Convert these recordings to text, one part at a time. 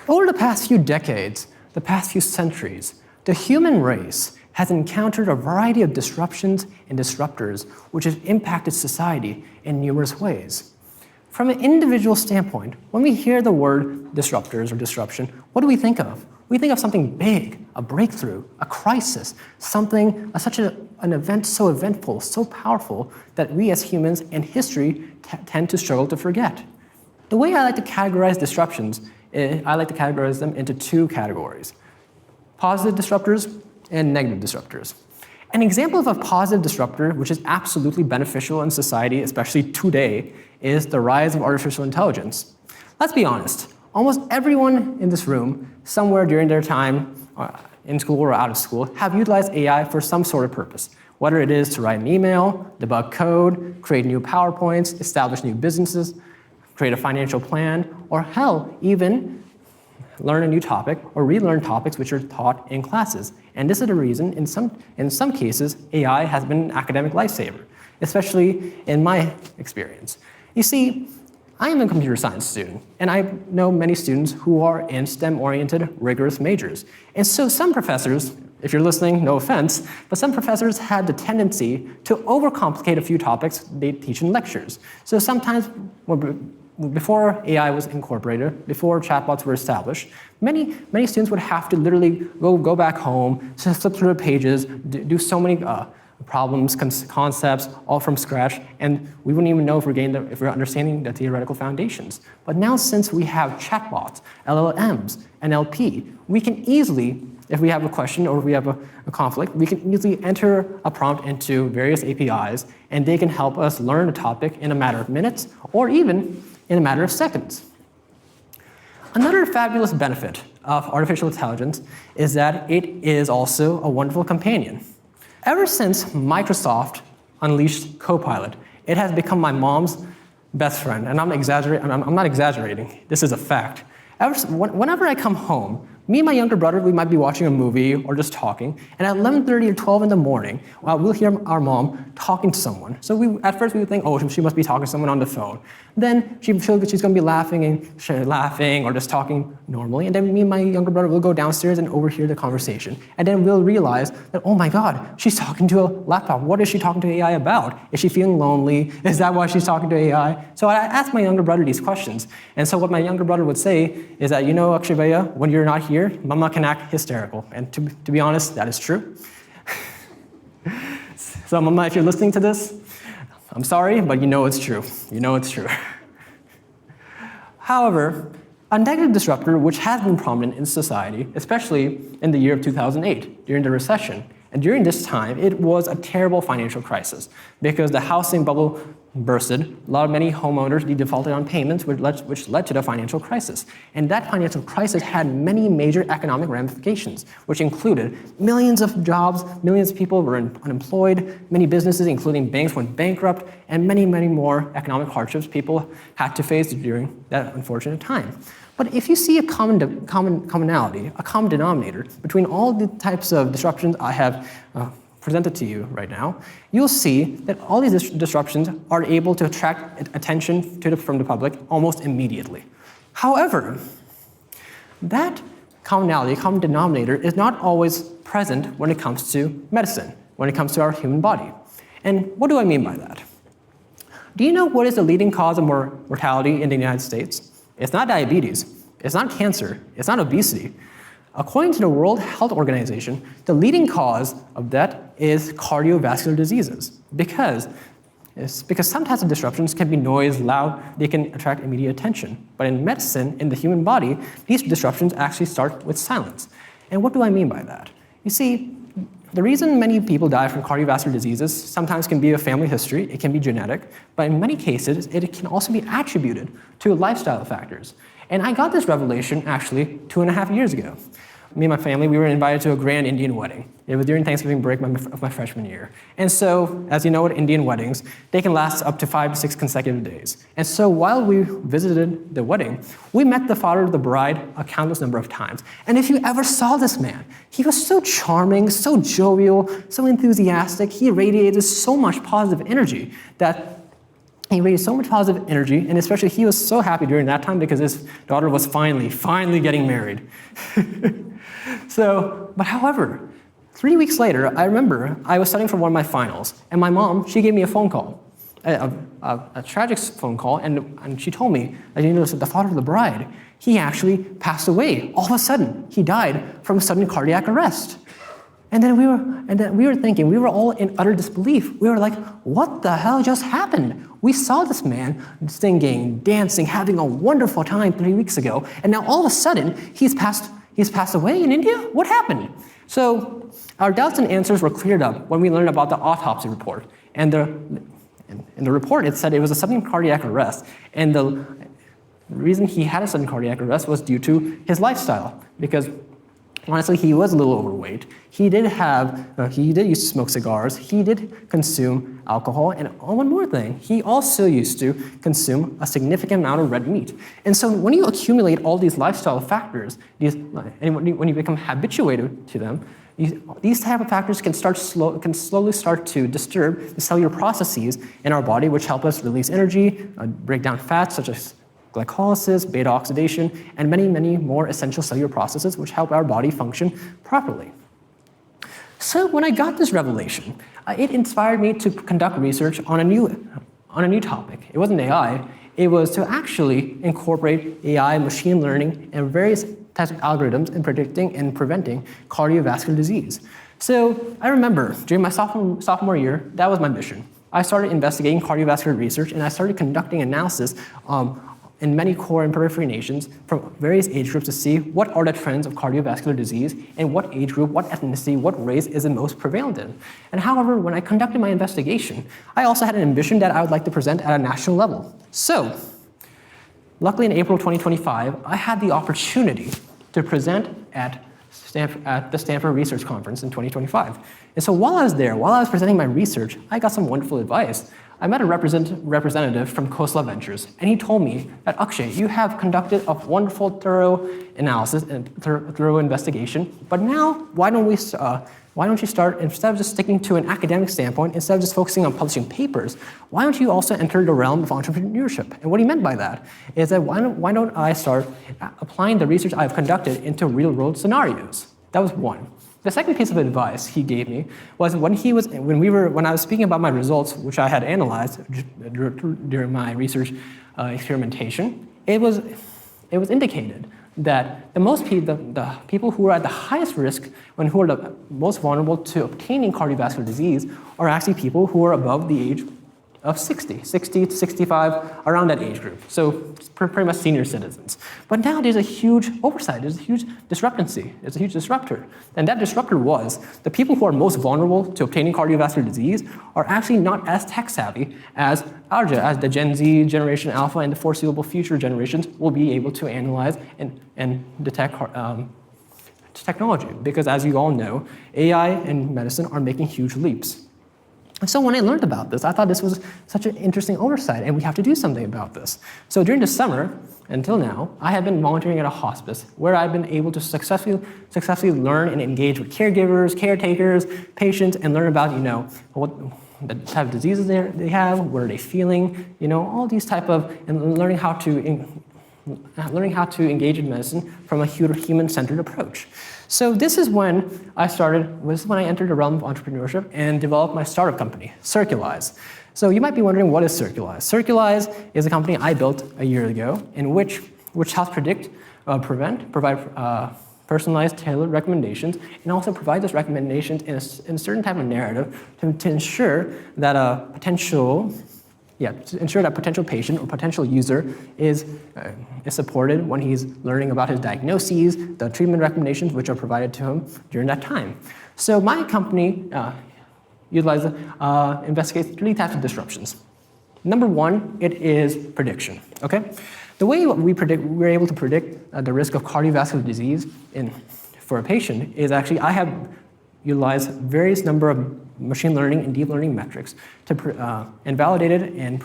Over the past few decades, the past few centuries, the human race has encountered a variety of disruptions and disruptors which have impacted society in numerous ways. From an individual standpoint, when we hear the word disruptors or disruption, what do we think of? We think of something big, a breakthrough, a crisis, something, such an event so eventful, so powerful that we as humans in history tend to struggle to forget. The way I like to categorize disruptions, I like to categorize them into two categories: positive disruptors and negative disruptors. An example of a positive disruptor, which is absolutely beneficial in society, especially today, is the rise of artificial intelligence. Let's be honest, almost everyone in this room, somewhere during their time in school or out of school, have utilized AI for some sort of purpose. Whether it is to write an email, debug code, create new PowerPoints, establish new businesses, create a financial plan, or hell, even learn a new topic or relearn topics which are taught in classes. And this is the reason, in some cases, AI has been an academic lifesaver, especially in my experience. You see, I am a computer science student, and I know many students who are in STEM-oriented, rigorous majors. And so some professors, if you're listening, no offense, but some professors had the tendency to overcomplicate a few topics they teach in lectures. So sometimes, before AI was incorporated, before chatbots were established, many students would have to literally go back home, flip through the pages, do so many problems, concepts, all from scratch, and we wouldn't even know if we're understanding the theoretical foundations. But now, since we have chatbots, LLMs, NLP, we can easily, if we have a question or if we have a conflict, we can easily enter a prompt into various APIs, and they can help us learn a topic in a matter of minutes, or even in a matter of seconds. Another fabulous benefit of artificial intelligence is that it is also a wonderful companion. Ever since Microsoft unleashed Copilot, it has become my mom's best friend, and I'm not exaggerating. This is a fact. Whenever I come home, me and my younger brother, we might be watching a movie or just talking, and at 11:30 or 12 in the morning, we'll hear our mom talking to someone. So at first we would think, oh, she must be talking to someone on the phone. Then she's going to be laughing or just talking normally, and then me and my younger brother will go downstairs and overhear the conversation. And then we'll realize that, oh my God, she's talking to a laptop. What is she talking to AI about? Is she feeling lonely? Is that why she's talking to AI? So I asked my younger brother these questions. And so what my younger brother would say is that, Akshay Bhaiya, when you're not here, Mama can act hysterical. And to be honest, that is true. So Mama, if you're listening to this, I'm sorry, but it's true. It's true. However, a negative disruptor which has been prominent in society, especially in the year of 2008, during the recession, and during this time, it was a terrible financial crisis because the housing bubble bursted. Many homeowners defaulted on payments, which led to the financial crisis. And that financial crisis had many major economic ramifications, which included millions of jobs, millions of people were unemployed, many businesses, including banks, went bankrupt, and many, many more economic hardships people had to face during that unfortunate time. But if you see a commonality, a common denominator between all the types of disruptions I have presented to you right now, you'll see that all these disruptions are able to attract attention from the public almost immediately. However, that commonality, common denominator, is not always present when it comes to medicine, when it comes to our human body. And what do I mean by that? Do you know what is the leading cause of mortality in the United States? It's not diabetes, it's not cancer, it's not obesity. According to the World Health Organization, the leading cause of death is cardiovascular diseases because some types of disruptions can be noise, loud, they can attract immediate attention. But in medicine, in the human body, these disruptions actually start with silence. And what do I mean by that? You see, the reason many people die from cardiovascular diseases sometimes can be a family history, it can be genetic, but in many cases, it can also be attributed to lifestyle factors. And I got this revelation actually 2.5 years ago. Me and my family, we were invited to a grand Indian wedding. It was during Thanksgiving break of my freshman year. And so, as you know, at Indian weddings, they can last up to 5 to 6 consecutive days. And so while we visited the wedding, we met the father of the bride a countless number of times. And if you ever saw this man, he was so charming, so jovial, so enthusiastic. He radiated so much positive energy that He raised so much positive energy, and especially he was so happy during that time because his daughter was finally getting married. But however, 3 weeks later, I remember I was studying for one of my finals, and my mom, she gave me a phone call, a tragic phone call, and she told me that the father of the bride, he actually passed away. All of a sudden, he died from sudden cardiac arrest. And then we were thinking, we were all in utter disbelief. We were like, what the hell just happened? We saw this man singing, dancing, having a wonderful time 3 weeks ago, and now all of a sudden, he's passed away in India? What happened? So our doubts and answers were cleared up when we learned about the autopsy report. And in the report, it said it was a sudden cardiac arrest. And the reason he had a sudden cardiac arrest was due to his lifestyle, because honestly, he was a little overweight. He did used to smoke cigars. He did consume alcohol. And one more thing, he also used to consume a significant amount of red meat. And so when you accumulate all these lifestyle factors, and when you become habituated to them, these type of factors can slowly start to disturb the cellular processes in our body, which help us release energy, break down fats such as glycolysis, beta oxidation, and many, many more essential cellular processes which help our body function properly. So when I got this revelation, it inspired me to conduct research on a new topic. It wasn't AI, it was to actually incorporate AI, machine learning, and various types of algorithms in predicting and preventing cardiovascular disease. So I remember during my sophomore year, that was my mission. I started investigating cardiovascular research, and I started conducting analysis in many core and periphery nations from various age groups to see what are the trends of cardiovascular disease and what age group, what ethnicity, what race is the most prevalent in. And however, when I conducted my investigation, I also had an ambition that I would like to present at a national level. So, luckily in April 2025, I had the opportunity to present at the Stanford Research Conference in 2025. And so while I was presenting my research, I got some wonderful advice. I met a representative from Khosla Ventures, and he told me that, Akshay, you have conducted a wonderful, thorough analysis and thorough investigation, but now why don't you start, instead of just sticking to an academic standpoint, instead of just focusing on publishing papers, why don't you also enter the realm of entrepreneurship? And what he meant by that is that why don't I start applying the research I've conducted into real-world scenarios? That was one. The second piece of advice he gave me was when I was speaking about my results, which I had analyzed during my research experimentation, it was indicated that the people who are at the highest risk and who are the most vulnerable to obtaining cardiovascular disease are actually people who are above the age of 60 to 65, around that age group. So pretty much senior citizens. But now there's a huge oversight, there's a huge disruptancy, there's a huge disruptor. And that disruptor was the people who are most vulnerable to obtaining cardiovascular disease are actually not as tech savvy as the Gen Z, Generation Alpha, and the foreseeable future generations will be able to analyze and detect technology. Because as you all know, AI and medicine are making huge leaps. And so when I learned about this, I thought this was such an interesting oversight, and we have to do something about this. So during the summer, until now, I have been volunteering at a hospice where I've been able to successfully learn and engage with caregivers, caretakers, patients, and learn about, what the type of diseases they have, what are they feeling, all these and learning how to engage in medicine from a human-centered approach. So this is when I entered the realm of entrepreneurship and developed my startup company, Circulize. So you might be wondering, what is Circulize? Circulize is a company I built a year ago in which helps provide personalized, tailored recommendations, and also provide those recommendations in a certain type of narrative to ensure that a potential patient or potential user is supported when he's learning about his diagnoses, the treatment recommendations which are provided to him during that time. So my company investigates 3 types of disruptions. Number 1, it is prediction. Okay, the way we're able to predict the risk of cardiovascular disease for a patient is actually I have utilized various number of machine learning and deep learning metrics and validated and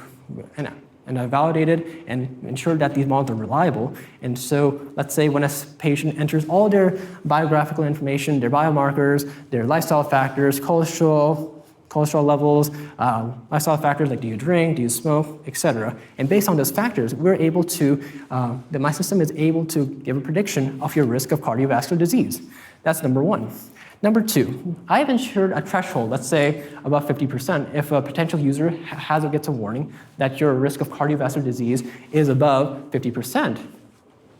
ensured that these models are reliable. And so let's say when a patient enters all their biographical information, their biomarkers, their lifestyle factors, cholesterol, cholesterol levels, lifestyle factors like do you drink, do you smoke, etc. And based on those factors, we're able to, my system is able to give a prediction of your risk of cardiovascular disease. That's number one. Number two, I've ensured a threshold, let's say above 50%, if a potential user has or gets a warning that your risk of cardiovascular disease is above 50%.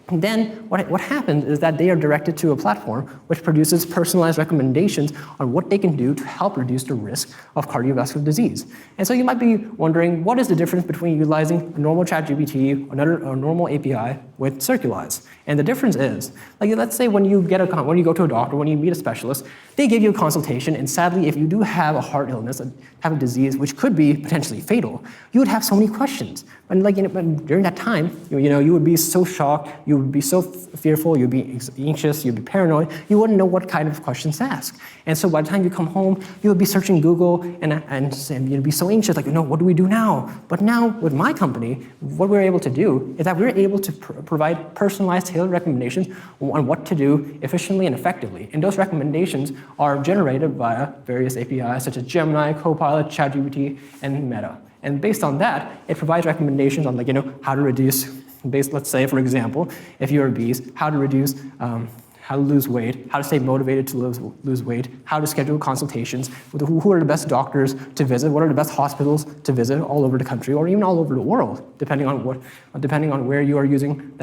And then what happens is that they are directed to a platform which produces personalized recommendations on what they can do to help reduce the risk of cardiovascular disease. And so you might be wondering, what is the difference between utilizing a normal ChatGPT or a normal API with Circulize? And the difference is, like let's say when you go to a doctor, when you meet a specialist, they give you a consultation, and sadly, if you do have a heart illness, have a disease which could be potentially fatal, you would have so many questions. And but during that time, you would be so shocked, you would be so fearful, you'd be anxious, you'd be paranoid, you wouldn't know what kind of questions to ask. And so by the time you come home, you would be searching Google and you'd be so anxious, like, what do we do now? But now with my company, what we're able to do is that we're able to provide personalized, tailored recommendations on what to do efficiently and effectively. And those recommendations are generated via various APIs such as Gemini, Copilot, ChatGPT, and Meta. And based on that, it provides recommendations on how to reduce, let's say, for example, if you're obese, how to reduce, how to lose weight, how to stay motivated to lose weight, how to schedule consultations, who are the best doctors to visit, what are the best hospitals to visit all over the country or even all over the world, depending on where you are using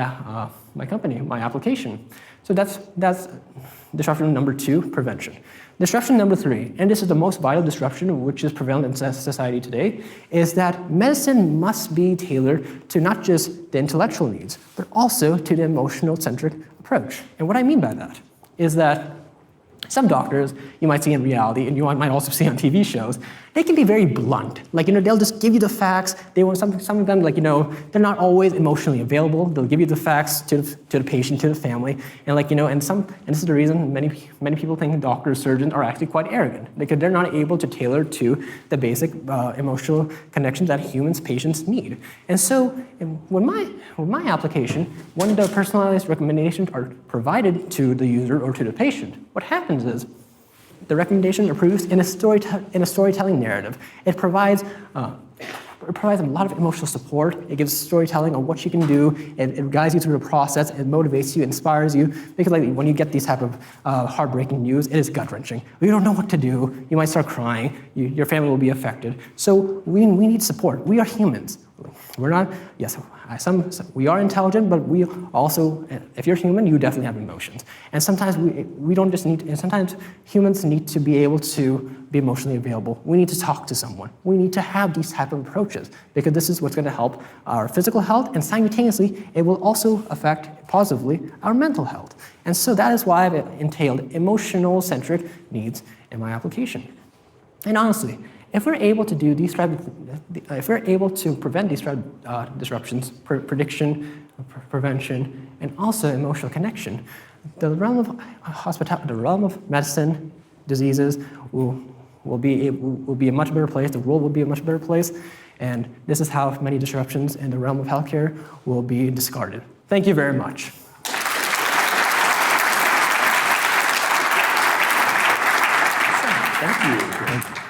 my company, my application. So that's disruption number 2, prevention. Disruption number 3, and this is the most vital disruption which is prevalent in society today, is that medicine must be tailored to not just the intellectual needs, but also to the emotional-centric approach. And what I mean by that is that some doctors you might see in reality, and you might also see on TV shows, they can be very blunt. They'll just give you the facts. They want some of them, they're not always emotionally available. They'll give you the facts to the patient, to the family, and and this is the reason many people think doctors, surgeons are actually quite arrogant, because they're not able to tailor to the basic emotional connections that patients need. And so, with my application, when the personalized recommendations are provided to the user or to the patient, what happens is the recommendations are produced in a storytelling narrative. It provides a lot of emotional support. It gives storytelling on what you can do. It guides you through the process. It motivates you, inspires you. Because when you get these type of heartbreaking news, it is gut-wrenching. You don't know what to do. You might start crying. Your family will be affected. So we need support. We are humans. We're not, yes, we are intelligent, but we also, if you're human, you definitely have emotions. And sometimes we don't just need, and sometimes humans need to be able to be emotionally available. We need to talk to someone. We need to have these type of approaches, because this is what's going to help our physical health, and simultaneously, it will also affect positively our mental health. And so that is why I've entailed emotional-centric needs in my application. And honestly, if we're able to do these if we're able to prevent these disruptions, prediction, prevention, and also emotional connection, the realm of medicine, diseases will be a much better place. The world will be a much better place, and this is how many disruptions in the realm of healthcare will be discarded. Thank you very much. Thank you.